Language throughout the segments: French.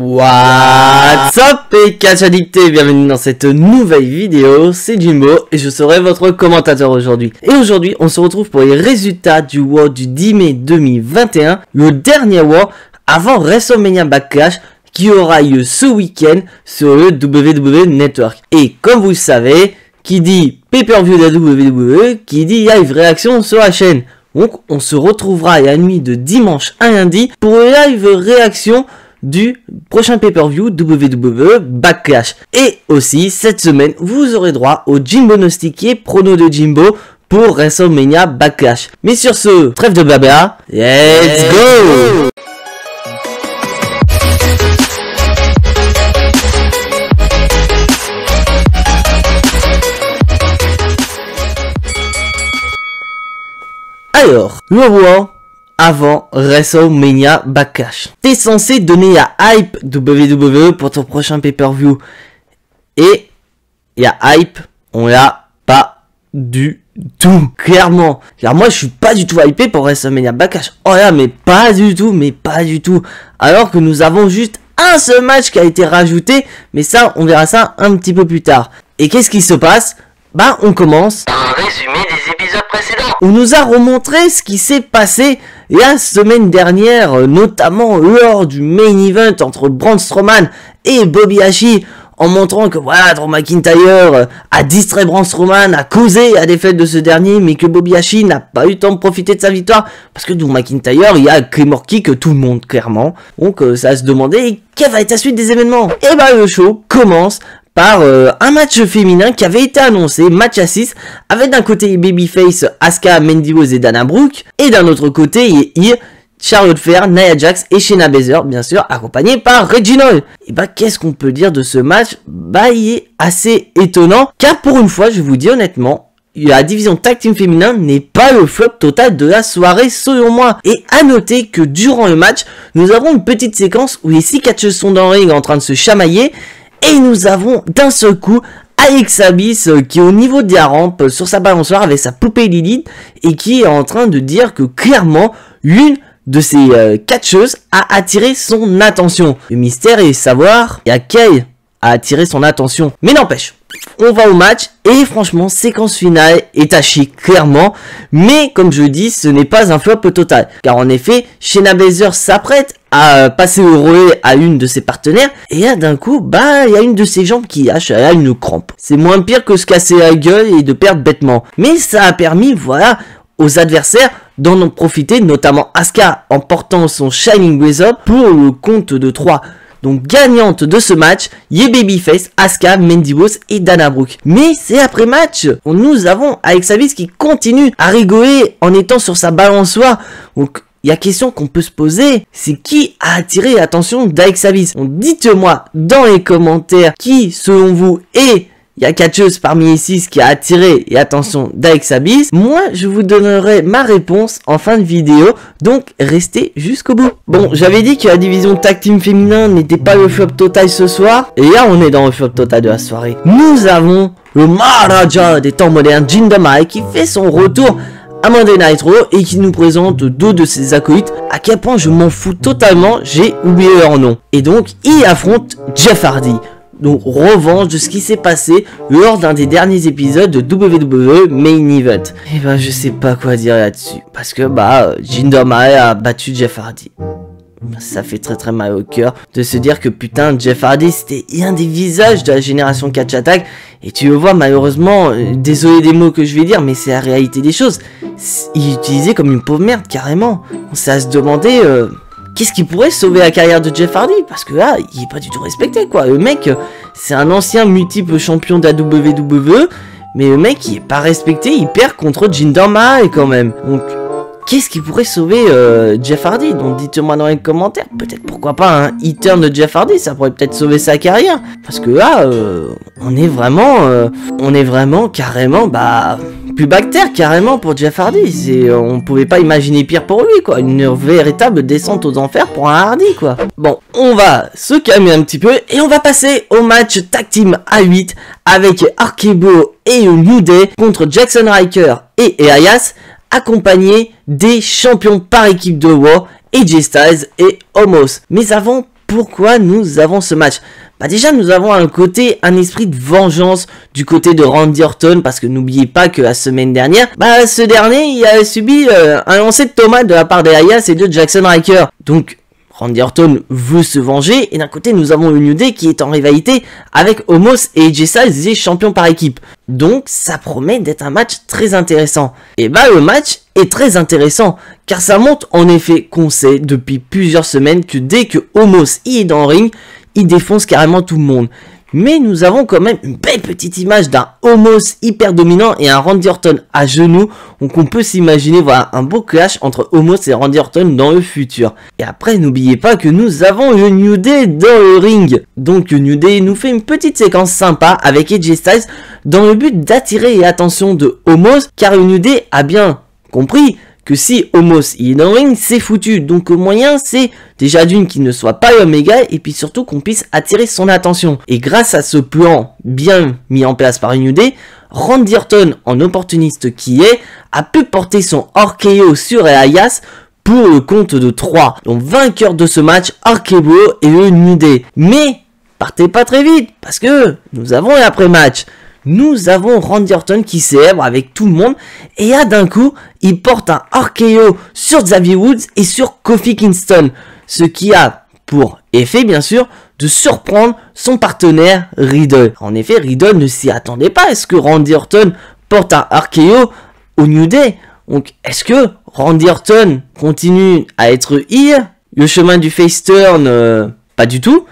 What's up les catch addictés, bienvenue dans cette nouvelle vidéo, c'est Jimbo et je serai votre commentateur aujourd'hui. Et aujourd'hui on se retrouve pour les résultats du WoW du 10 mai 2021, le dernier WoW avant WrestleMania Backlash qui aura lieu ce week-end sur le WWE Network. Et comme vous le savez, qui dit pay-per-view de la WWE, qui dit live réaction sur la chaîne. Donc on se retrouvera la nuit de dimanche à lundi pour une live réaction du prochain pay-per-view WWE Backlash. Et aussi cette semaine vous aurez droit au Jimbo Nostiqué prono de Jimbo pour WrestleMania Backlash. Mais sur ce, trêve de blabla, let's go! Alors, le WoW avant WrestleMania Backlash. T'es censé donner la hype WWE pour ton prochain pay-per-view. Et la hype, on l'a pas du tout, clairement. Car moi, je suis pas du tout hypé pour WrestleMania Backlash. Oh là, mais pas du tout. Alors que nous avons juste un seul match qui a été rajouté. Mais ça, on verra ça un petit peu plus tard. Et qu'est-ce qui se passe? Bah, on commence un résumé des épisodes précédents. On nous a remontré ce qui s'est passé la semaine dernière, notamment lors du main event entre Braun Strowman et Bobby Lashley, en montrant que voilà, Drew McIntyre a distrait Braun Strowman, a causé la défaite de ce dernier, mais que Bobby Lashley n'a pas eu le temps de profiter de sa victoire, parce que Drew McIntyre, il y a Claymore Kick tout le monde, clairement. Donc ça se demandait, quelle va être la suite des événements? Et bah le show commence par un match féminin qui avait été annoncé, match à 6, avec d'un côté Babyface, Asuka, Mandy Rose et Dana Brooke, et d'un autre côté, Charlotte Flair, Nia Jax et Shayna Baszler, bien sûr, accompagnés par Reginald. Et bah, qu'est-ce qu'on peut dire de ce match? Bah, il est assez étonnant, car pour une fois, je vous dis honnêtement, la division tag team féminin n'est pas le flop total de la soirée selon moi. Et à noter que durant le match, nous avons une petite séquence où les 6 catcheuses sont dans le ring en train de se chamailler, et nous avons d'un seul coup Alexa Bliss qui est au niveau de la rampe sur sa balançoire avec sa poupée Lilith et qui est en train de dire que clairement l'une de ces catcheuses a attiré son attention. Le mystère est de savoir laquelle a attiré son attention. Mais n'empêche, on va au match et franchement séquence finale est à chier clairement, mais comme je dis ce n'est pas un flop total, car en effet Shayna Baszler s'apprête à passer au relais à une de ses partenaires et là d'un coup bah il y a une de ses jambes qui lâche, elle a une crampe. C'est moins pire que se casser la gueule et de perdre bêtement, mais ça a permis voilà aux adversaires d'en profiter, notamment Asuka en portant son Shining Razor pour le compte de 3. Donc gagnante de ce match, Babyface, Asuka, Mandy Rose et Dana Brooke. Mais c'est après match, nous avons Alexa Bliss qui continue à rigoler en étant sur sa balançoire. Donc il y a question qu'on peut se poser, c'est qui a attiré l'attention d'Alexa Bliss? Donc dites-moi dans les commentaires qui selon vous est la catcheuse parmi les 6 qui a attiré l'attention d'Alexa Bliss. Moi, je vous donnerai ma réponse en fin de vidéo, donc restez jusqu'au bout. Bon, j'avais dit que la division tag team féminin n'était pas le flop total ce soir, et là on est dans le flop total de la soirée. Nous avons le Maharaja des temps modernes, Jinder Mahal, qui fait son retour à Monday Night Raw et qui nous présente 2 de ses acolytes. À quel point je m'en fous totalement, j'ai oublié leur nom. Et donc, il affronte Jeff Hardy. Donc revanche de ce qui s'est passé lors d'un des derniers épisodes de WWE Main Event. Et bah je sais pas quoi dire là-dessus. Parce que bah Jinder Mahal a battu Jeff Hardy. Ça fait très mal au cœur de se dire que putain Jeff Hardy c'était un des visages de la génération Catch Attack. Et tu le vois malheureusement, désolé des mots que je vais dire mais c'est la réalité des choses. Il est utilisé comme une pauvre merde carrément. On s'est à se demander... qu'est-ce qui pourrait sauver la carrière de Jeff Hardy? Parce que là, il est pas du tout respecté, quoi. Le mec, c'est un ancien multiple champion de la WWE, mais le mec, il est pas respecté, il perd contre Jinder Mahal, quand même. Donc, qu'est-ce qui pourrait sauver Jeff Hardy? Donc, dites-moi dans les commentaires. Peut-être, pourquoi pas, un e-turn de Jeff Hardy, ça pourrait peut-être sauver sa carrière. Parce que là, on est vraiment carrément, bah... plus bactère carrément pour Jeff Hardy, on pouvait pas imaginer pire pour lui quoi, une véritable descente aux enfers pour un Hardy quoi. Bon, on va se calmer un petit peu et on va passer au match tag team à 8 avec Arkebo et New Day contre Jackson Ryker et Elias, accompagnés des champions par équipe de WoW, AJ Styles et Omos. Mais avant pourquoi nous avons ce match? Bah déjà nous avons un esprit de vengeance du côté de Randy Orton, parce que n'oubliez pas que la semaine dernière, ce dernier il a subi un lancer de tomate de la part d'Elias et de Jackson Ryker. Donc Randy Orton veut se venger, et d'un côté nous avons le New Day qui est en rivalité avec Omos et AJ Styles, les champions par équipe. Donc ça promet d'être un match très intéressant. Et le match est très intéressant, car ça montre en effet qu'on sait depuis plusieurs semaines que dès que Omos y est dans le ring, il défonce carrément tout le monde. Mais nous avons quand même une belle petite image d'un Omos hyper dominant et un Randy Orton à genoux. Donc on peut s'imaginer voilà, un beau clash entre Omos et Randy Orton dans le futur. Et après n'oubliez pas que nous avons le New Day dans le ring. Donc le New Day nous fait une petite séquence sympa avec AJ Styles dans le but d'attirer l'attention de Omos, car le New Day a bien compris que si Omos il est dans le ring, c'est foutu. Donc le moyen, c'est déjà d'une qu'il ne soit pas Omega, et puis surtout qu'on puisse attirer son attention. Et grâce à ce plan bien mis en place par New Day, Randy Orton, en opportuniste qui est, a pu porter son RKO sur Elias pour le compte de 3. Donc vainqueur de ce match, RK-Bro et le New Day. Mais partez pas très vite, parce que nous avons l'après-match. Nous avons Randy Orton qui célèbre avec tout le monde, et là d'un coup, il porte un RKO sur Xavier Woods et sur Kofi Kingston, ce qui a pour effet bien sûr de surprendre son partenaire Riddle. En effet, Riddle ne s'y attendait pas. Est-ce que Randy Orton porte un RKO au New Day? Donc est-ce que Randy Orton continue à être heel? Le chemin du face turn, pas du tout.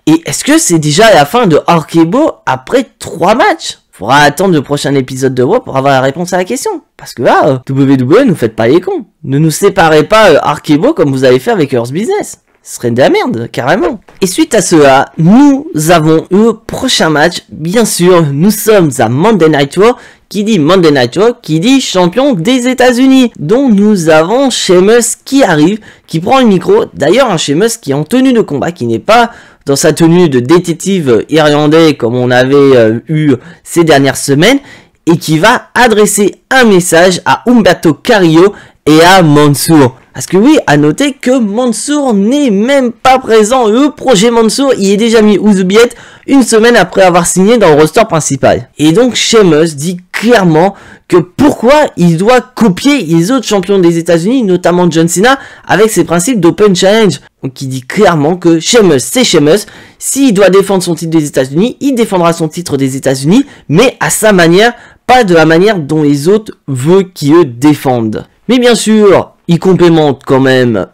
Et est-ce que c'est déjà la fin de RK-Bro après 3 matchs? Faudra attendre le prochain épisode de Raw pour avoir la réponse à la question. Parce que là, WWE, nous faites pas les cons. Ne nous séparez pas RK-Bro comme vous avez fait avec Earth Business. Ce serait de la merde, carrément. Et suite à cela, nous avons le prochain match. Bien sûr, nous sommes à Monday Night Raw. Qui dit Monday Night Raw, qui dit champion des États-Unis. Donc nous avons Sheamus qui arrive, qui prend le micro. D'ailleurs, un Sheamus qui est en tenue de combat, qui n'est pas dans sa tenue de détective irlandais comme on avait eu ces dernières semaines, et qui va adresser un message à Humberto Carrillo et à Mansoor. Parce que oui, à noter que Mansoor n'est même pas présent. Le projet Mansoor, il est déjà mis aux oubliettes une semaine après avoir signé dans le roster principal. Et donc Sheamus dit clairement que pourquoi il doit copier les autres champions des États-Unis, notamment John Cena, avec ses principes d'Open Challenge. Donc il dit clairement que Sheamus, c'est Sheamus. S'il doit défendre son titre des États-Unis, il défendra son titre des États-Unis, mais à sa manière, pas de la manière dont les autres veulent qu'ils le défendent. Mais bien sûr, il complémente quand même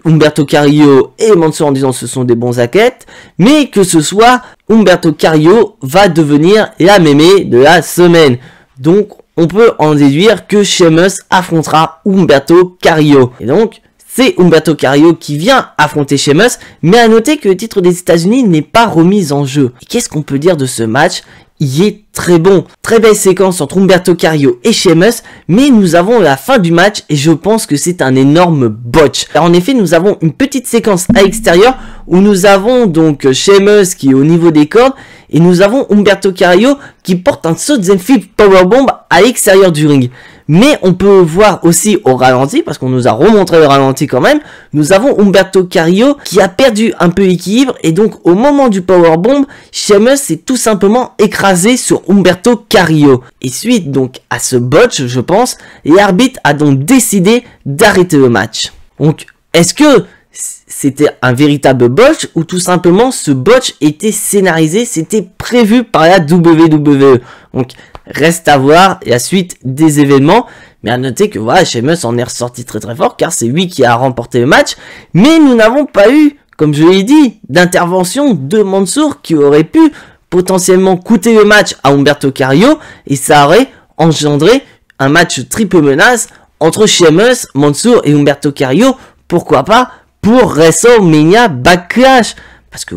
Humberto Carrillo et Mansoor en disant que ce sont des bons athlètes, mais que ce soit Humberto Carrillo va devenir la mémé de la semaine. Donc on peut en déduire que Sheamus affrontera Humberto Carrillo. Et donc c'est Humberto Carrillo qui vient affronter Sheamus, mais à noter que le titre des États-Unis n'est pas remis en jeu. Et qu'est-ce qu'on peut dire de ce match ? Il est très bon. Très belle séquence entre Humberto Carrillo et Sheamus, mais nous avons la fin du match et je pense que c'est un énorme botch. Alors en effet, nous avons une petite séquence à l'extérieur où nous avons donc Sheamus qui est au niveau des cordes et nous avons Humberto Carrillo qui porte un saut Zenflip Powerbomb à l'extérieur du ring. Mais on peut voir aussi au ralenti, parce qu'on nous a remontré le ralenti quand même, nous avons Humberto Carrillo qui a perdu un peu l'équilibre, et donc au moment du powerbomb, Sheamus s'est tout simplement écrasé sur Humberto Carrillo. Et suite donc à ce botch, je pense, l'arbitre a donc décidé d'arrêter le match. Donc, est-ce que c'était un véritable botch, ou tout simplement ce botch était scénarisé, c'était prévu par la WWE? Donc, reste à voir la suite des événements, mais à noter que voilà, Sheamus en est ressorti très très fort, car c'est lui qui a remporté le match, mais nous n'avons pas eu, comme je l'ai dit, d'intervention de Mansoor qui aurait pu potentiellement coûter le match à Humberto Carrillo, et ça aurait engendré un match triple menace entre Sheamus, Mansoor et Humberto Carrillo, pourquoi pas pour WrestleMania Backlash, parce que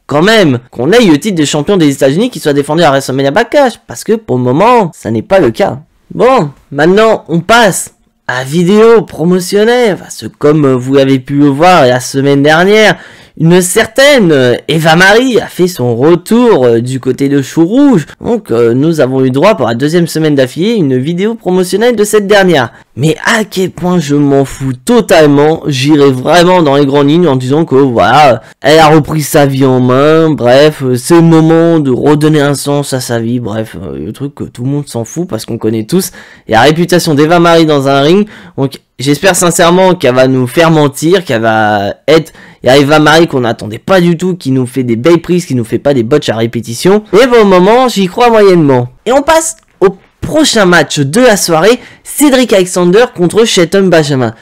quand même, qu'on ait le titre de champion des États-Unis qui soit défendu à WrestleMania Backlash, parce que pour le moment, ça n'est pas le cas. Bon, maintenant, on passe à la vidéo promotionnelle, parce que comme vous avez pu le voir la semaine dernière, une certaine Eva Marie a fait son retour du côté de Chou Rouge, donc nous avons eu droit pour la deuxième semaine d'affilée une vidéo promotionnelle de cette dernière. Mais à quel point je m'en fous totalement, j'irai vraiment dans les grandes lignes en disant que voilà, elle a repris sa vie en main, bref, c'est le moment de redonner un sens à sa vie, bref, le truc que tout le monde s'en fout parce qu'on connaît tous, et la réputation d'Eva Marie dans un ring, donc j'espère sincèrement qu'elle va nous faire mentir, qu'elle va être... Il y a Eva Marie qu'on n'attendait pas du tout, qui nous fait des belles prises, qui nous fait pas des botches à répétition, et pour le moment, j'y crois moyennement. Et on passe au prochain match de la soirée, Cédric Alexander contre Shelton Benjamin.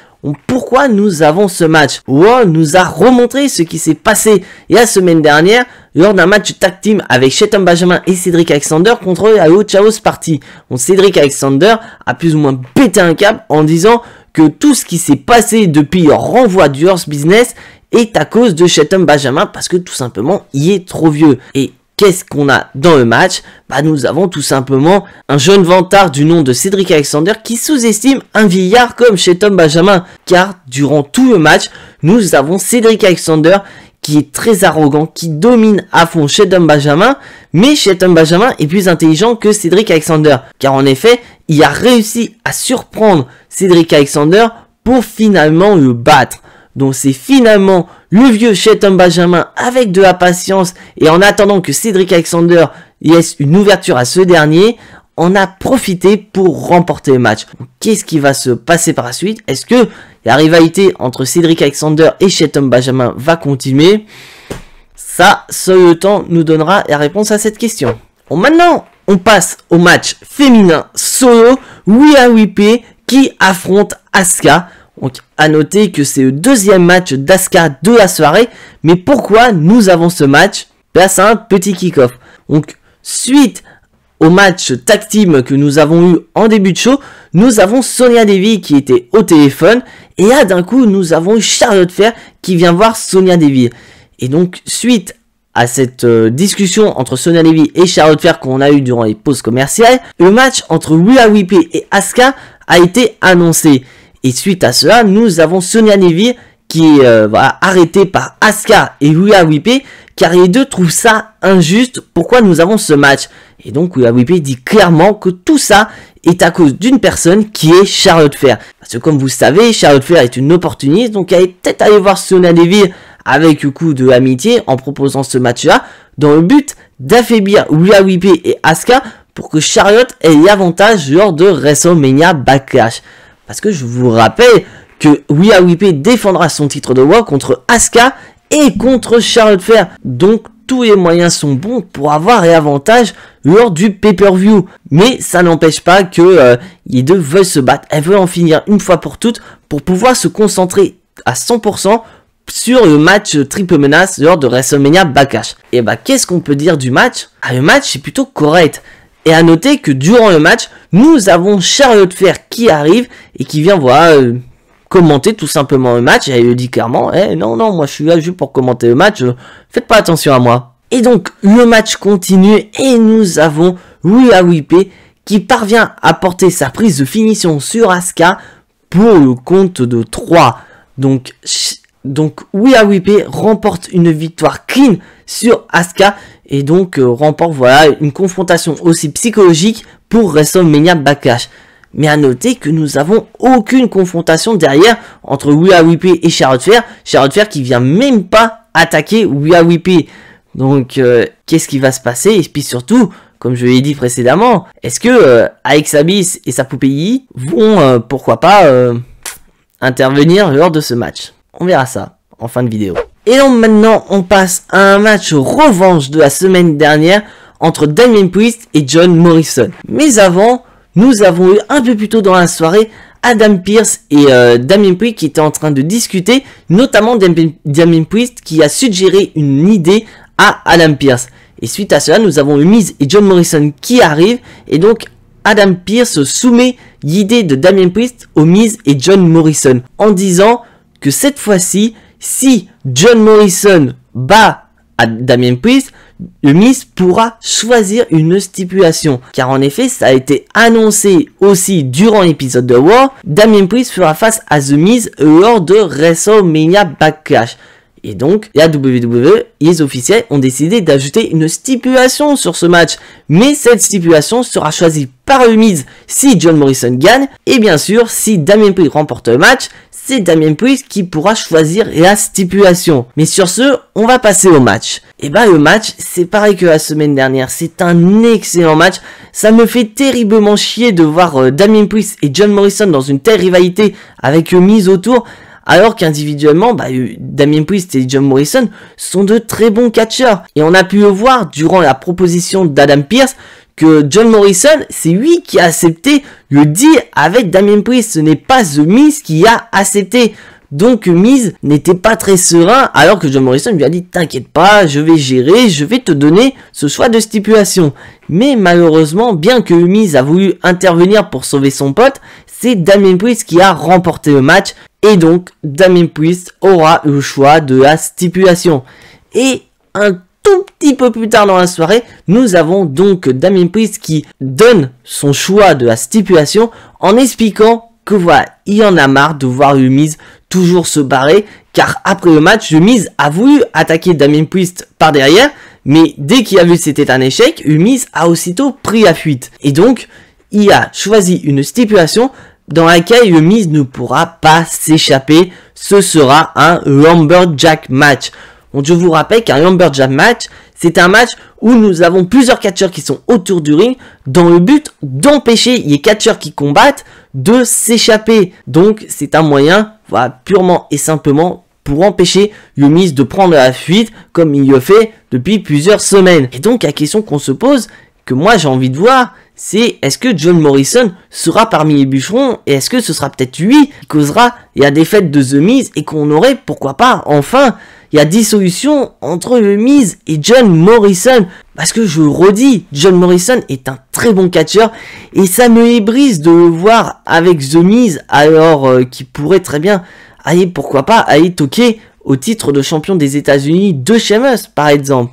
Pourquoi nous avons ce match? Wow nous a remontré ce qui s'est passé la semaine dernière lors d'un match tag team avec Shelton Benjamin et Cédric Alexander contre la Chaos Party. Donc Cédric Alexander a plus ou moins pété un câble en disant que tout ce qui s'est passé depuis le renvoi du Horse Business est à cause de Shelton Benjamin parce que tout simplement il est trop vieux. Et qu'est-ce qu'on a dans le match? Bah nous avons tout simplement un jeune vantard du nom de Cédric Alexander qui sous-estime un vieillard comme Shelton Benjamin. Car durant tout le match, nous avons Cédric Alexander qui est très arrogant, qui domine à fond Shelton Benjamin. Mais Shelton Benjamin est plus intelligent que Cédric Alexander. Car en effet, il a réussi à surprendre Cédric Alexander pour finalement le battre. Donc c'est finalement le vieux Shelton Benjamin avec de la patience et en attendant que Cédric Alexander laisse une ouverture à ce dernier, on a profité pour remporter le match. Qu'est-ce qui va se passer par la suite? Est-ce que la rivalité entre Cédric Alexander et Shelton Benjamin va continuer? Ça, seul le temps nous donnera la réponse à cette question. Bon, maintenant, on passe au match féminin solo, Rhea Ripley qui affronte Asuka. Donc, à noter que c'est le deuxième match d'Asuka de la soirée. Mais pourquoi nous avons ce match? Là, c'est un petit kick-off. Donc, suite au match tag team que nous avons eu en début de show, nous avons Sonya Deville qui était au téléphone. Et là, d'un coup, nous avons eu Charlotte Flair qui vient voir Sonya Deville. Et donc, suite à cette discussion entre Sonya Deville et Charlotte Flair qu'on a eu durant les pauses commerciales, le match entre Rhea Ripley et Asuka a été annoncé. Et suite à cela, nous avons Sonya Deville qui est arrêtée par Asuka et Rhea Ripley car les deux trouvent ça injuste. Pourquoi nous avons ce match? Et donc Rhea Ripley dit clairement que tout ça est à cause d'une personne qui est Charlotte Flair. Parce que comme vous savez, Charlotte Flair est une opportuniste, donc elle est peut-être allée voir Sonya Deville avec le coup de amitié en proposant ce match-là dans le but d'affaiblir Rhea Ripley et Asuka pour que Charlotte ait l'avantage lors de WrestleMania Backlash. Parce que je vous rappelle que Rhea Ripley défendra son titre de Raw contre Asuka et contre Charlotte Flair. Donc tous les moyens sont bons pour avoir l'avantage lors du pay-per-view. Mais ça n'empêche pas que les deux veulent se battre. Elles veulent en finir une fois pour toutes pour pouvoir se concentrer à 100% sur le match triple menace lors de WrestleMania Backlash. Et bah qu'est-ce qu'on peut dire du match? Ah, le match est plutôt correct. Et à noter que durant le match, nous avons Charlotte Flair qui arrive et qui vient commenter tout simplement le match. Et elle lui dit clairement, non, moi je suis là juste pour commenter le match, faites pas attention à moi. Et donc le match continue et nous avons Rhea Ripley qui parvient à porter sa prise de finition sur Asuka pour le compte de 3. Donc Rhea Ripley remporte une victoire clean sur Asuka et donc remporte une confrontation aussi psychologique pour WrestleMania Backlash. Mais à noter que nous avons aucune confrontation derrière entre Rhea Ripley et Charlotte Flair. Charlotte Flair qui vient même pas attaquer Rhea Ripley. Donc qu'est-ce qui va se passer? Et puis surtout, comme je l'ai dit précédemment, est-ce que Alexa Bliss et sa poupée Yi vont pourquoi pas intervenir lors de ce match? On verra ça en fin de vidéo. Et donc maintenant on passe à un match revanche de la semaine dernière entre Damien Priest et John Morrison. Mais avant, nous avons eu un peu plus tôt dans la soirée Adam Pearce et Damien Priest qui étaient en train de discuter, notamment Damien Priest qui a suggéré une idée à Adam Pearce. Et suite à cela, nous avons eu Miz et John Morrison qui arrivent et donc Adam Pearce soumet l'idée de Damien Priest aux Miz et John Morrison en disant que cette fois-ci, si John Morrison bat à Damien Priest, le Miz pourra choisir une stipulation. Car en effet, ça a été annoncé aussi durant l'épisode de Raw, Damien Priest fera face à The Miz lors de WrestleMania Backlash. Et donc, la WWE, les officiels ont décidé d'ajouter une stipulation sur ce match. Mais cette stipulation sera choisie par le Miz si John Morrison gagne. Et bien sûr, si Damien Priest remporte le match, c'est Damien Priest qui pourra choisir la stipulation. Mais sur ce, on va passer au match. Et bah le match, c'est pareil que la semaine dernière, c'est un excellent match. Ça me fait terriblement chier de voir Damien Priest et John Morrison dans une telle rivalité avec Miz autour. Alors qu'individuellement, Damien Priest et John Morrison sont de très bons catcheurs. Et on a pu le voir durant la proposition d'Adam Pearce que John Morrison, c'est lui qui a accepté le deal avec Damien Priest. Ce n'est pas The Miz qui a accepté. Donc Miz n'était pas très serein alors que John Morrison lui a dit « T'inquiète pas, je vais gérer, je vais te donner ce choix de stipulation ». Mais malheureusement, bien que Miz a voulu intervenir pour sauver son pote, c'est Damien Priest qui a remporté le match. Et donc, Damien Priest aura le choix de la stipulation. Et un tout petit peu plus tard dans la soirée, nous avons donc Damien Priest qui donne son choix de la stipulation en expliquant que voilà, il en a marre de voir le Miz toujours se barrer, car après le match, le Miz a voulu attaquer Damien Priest par derrière, mais dès qu'il a vu que c'était un échec, le Miz a aussitôt pris la fuite. Et donc, il a choisi une stipulation dans laquelle le Miz ne pourra pas s'échapper. Ce sera un Lumberjack match. Donc je vous rappelle qu'un Lumberjack match, c'est un match où nous avons plusieurs catcheurs qui sont autour du ring dans le but d'empêcher les catcheurs qui combattent de s'échapper. Donc c'est un moyen, voilà, purement et simplement pour empêcher le Miz de prendre la fuite comme il le fait depuis plusieurs semaines. Et donc la question qu'on se pose, que moi j'ai envie de voir, c'est est-ce que John Morrison sera parmi les bûcherons et est-ce que ce sera peut-être lui qui causera la défaite de The Miz et qu'on aurait, pourquoi pas, enfin, la dissolution entre The Miz et John Morrison. Parce que je le redis, John Morrison est un très bon catcheur et ça me ébrise de le voir avec The Miz alors qu'il pourrait très bien aller, pourquoi pas, aller toquer au titre de champion des États-Unis de Sheamus par exemple.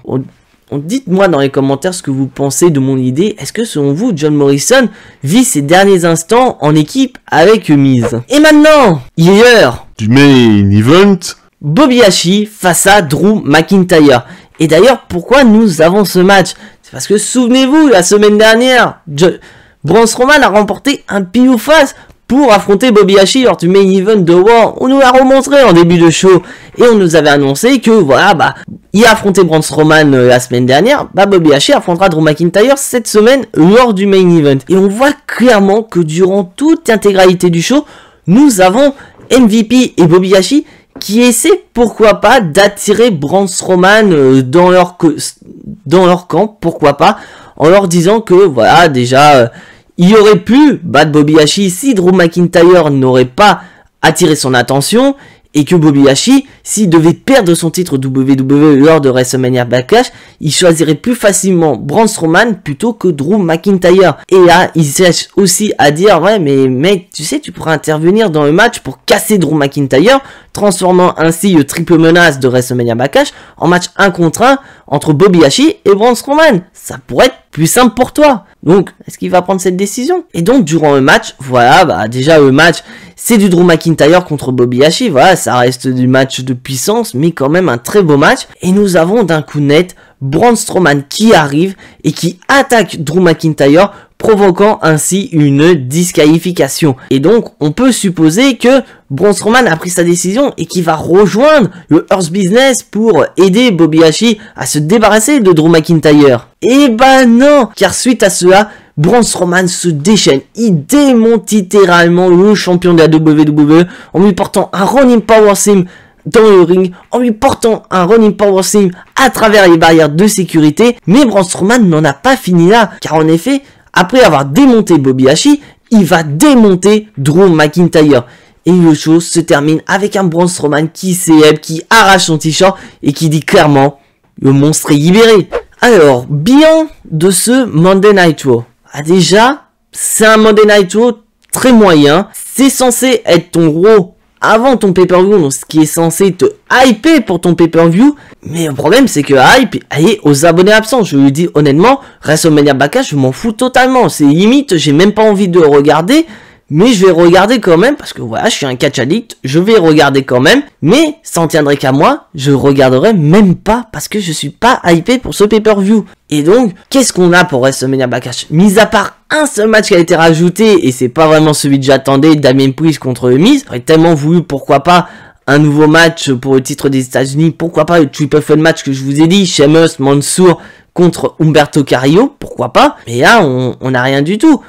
Dites-moi dans les commentaires ce que vous pensez de mon idée. Est-ce que selon vous, John Morrison vit ses derniers instants en équipe avec Miz? Et maintenant, il est l'heure du main event. Bobby Lashley face à Drew McIntyre. Et d'ailleurs, pourquoi nous avons ce match? C'est parce que souvenez-vous, la semaine dernière, Braun Strowman a remporté un pile ou face pour affronter Bobby Lashley lors du main event de Raw. On nous l'a remontré en début de show et on nous avait annoncé que voilà, il a affronté Braun Strowman la semaine dernière, Bobby Lashley affrontera Drew McIntyre cette semaine lors du main event. Et on voit clairement que durant toute l'intégralité du show, nous avons MVP et Bobby Lashley qui essaient pourquoi pas d'attirer Braun Strowman dans leur camp, pourquoi pas, en leur disant que voilà déjà il aurait pu battre Bobby Lashley si Drew McIntyre n'aurait pas attiré son attention et que Bobby Lashley, s'il devait perdre son titre WWE lors de WrestleMania Backlash, il choisirait plus facilement Braun Strowman plutôt que Drew McIntyre. Et là, il cherche aussi à dire, ouais, mais mec, tu sais, tu pourrais intervenir dans le match pour casser Drew McIntyre, transformant ainsi le triple menace de WrestleMania Backlash en match 1 contre 1 entre Bobby Lashley et Braun Strowman. Ça pourrait être plus simple pour toi. Donc, est-ce qu'il va prendre cette décision? Et donc, durant le match, voilà, déjà le match, c'est du Drew McIntyre contre Bobby Lashley. Voilà, ça reste du match de puissance, mais quand même un très beau match. Et nous avons d'un coup net Braun Strowman qui arrive et qui attaque Drew McIntyre, provoquant ainsi une disqualification. Et donc, on peut supposer que Braun Strowman a pris sa décision et qu'il va rejoindre le Hurt Business pour aider Bobby Lashley à se débarrasser de Drew McIntyre. Et bah non, car suite à cela, Braun Strowman se déchaîne, il démonte littéralement le champion de la WWE en lui portant un running power slam dans le ring, en lui portant un running power slam à travers les barrières de sécurité. Mais Braun Strowman n'en a pas fini là, car en effet, après avoir démonté Bobby Lashley, il va démonter Drew McIntyre. Et le show se termine avec un Braun Strowman qui célèbre, qui arrache son t-shirt et qui dit clairement « Le monstre est libéré ». Alors, bilan de ce Monday Night Raw. Déjà, c'est un Monday Night Raw très moyen. C'est censé être ton Raw avant ton pay-per-view, donc ce qui est censé te hyper pour ton pay-per-view. Mais le problème, c'est que hype est aux abonnés absents. Je le dis honnêtement, WrestleMania Backlash, je m'en fous totalement. C'est limite, j'ai même pas envie de le regarder. mais je vais regarder quand même, parce que voilà, je suis un catch addict, je vais regarder quand même, mais ça en tiendrait qu'à moi, je regarderai même pas, parce que je suis pas hypé pour ce pay-per-view. Et donc, qu'est-ce qu'on a pour WrestleMania Backlash? Mis à part un seul match qui a été rajouté, et c'est pas vraiment celui que j'attendais, Damien Priest contre The Miz, j'aurais tellement voulu, pourquoi pas, un nouveau match pour le titre des États-Unis, pourquoi pas le triple threat match que je vous ai dit, Sheamus, Mansour contre Humberto Carrillo, pourquoi pas, mais là, on n'a rien du tout.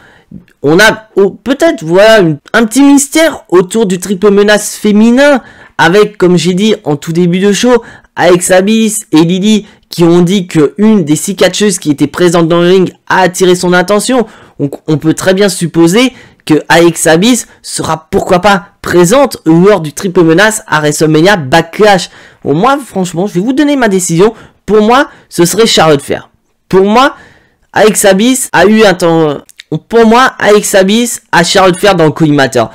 On a peut-être, voilà, un petit mystère autour du triple menace féminin, avec, comme j'ai dit en tout début de show, Alexa Bliss et Lily qui ont dit que une des 6 catcheuses qui étaient présentes dans le ring a attiré son attention. Donc on peut très bien supposer que Alexa Bliss sera pourquoi pas présente lors du triple menace à WrestleMania Backlash. Bon, moi, franchement, je vais vous donner ma décision. Pour moi, ce serait Charlotte Flair. Pour moi, Alexa Bliss a eu un temps... Pour moi, Alexa Bliss a Charlotte Flair dans le collimateur.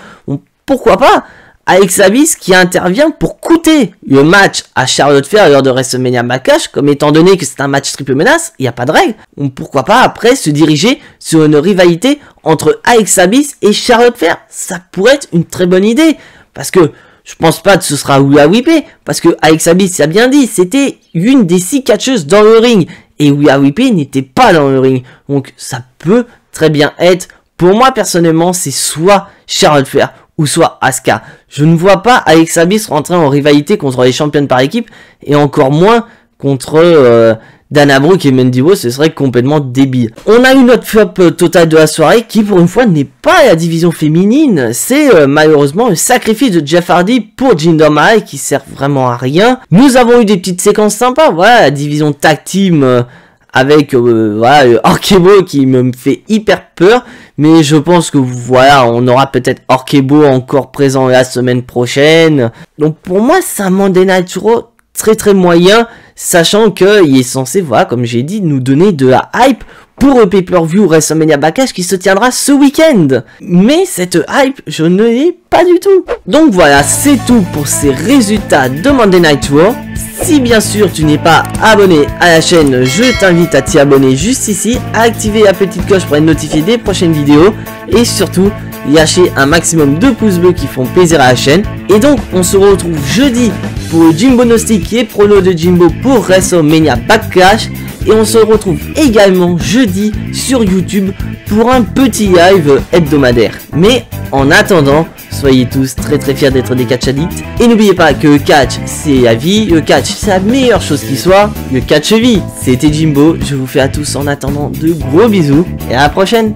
Pourquoi pas Alexa Bliss qui intervient pour coûter le match à Charlotte Flair lors de WrestleMania Backlash, comme étant donné que c'est un match triple menace, il n'y a pas de règle. Donc pourquoi pas après se diriger sur une rivalité entre Alexa Bliss et Charlotte Flair. Ça pourrait être une très bonne idée, parce que je pense pas que ce sera Rhea Ripley, parce que Alexa Bliss a bien dit, c'était une des 6 catcheuses dans le ring, et Rhea Ripley n'était pas dans le ring. Donc ça peut très bien être, pour moi personnellement, c'est soit Charlotte Flair ou soit Asuka. Je ne vois pas Alexa Bliss rentrer en rivalité contre les championnes par équipe, et encore moins contre Dana Brooke et Mandy Rose, ce serait complètement débile. On a une autre flop totale de la soirée qui pour une fois n'est pas la division féminine, c'est malheureusement le sacrifice de Jeff Hardy pour Jinder Mahal qui sert vraiment à rien. Nous avons eu des petites séquences sympas, voilà, la division tag team avec voilà, Orkebo qui me fait hyper peur, mais je pense que voilà, on aura peut-être Orkebo encore présent la semaine prochaine. Donc pour moi, c'est un Monday Night Raw très moyen, sachant qu'il est censé, voilà, comme j'ai dit, nous donner de la hype pour le pay-per-view WrestleMania Backlash qui se tiendra ce week-end. Mais cette hype, je ne l'ai pas du tout. Donc voilà, c'est tout pour ces résultats de Monday Night Raw. Si bien sûr tu n'es pas abonné à la chaîne, je t'invite à t'y abonner juste ici, à activer la petite cloche pour être notifié des prochaines vidéos, et surtout, lâcher un maximum de pouces bleus qui font plaisir à la chaîne. Et donc, on se retrouve jeudi pour le Jimbo Nostic qui est prono de Jimbo pour WrestleMania Backlash. Et on se retrouve également jeudi sur YouTube pour un petit live hebdomadaire. Mais en attendant, soyez tous très fiers d'être des catch addicts. Et n'oubliez pas que le catch c'est la vie, le catch c'est la meilleure chose qui soit, le catch vie. C'était Jimbo, je vous fais à tous en attendant de gros bisous et à la prochaine.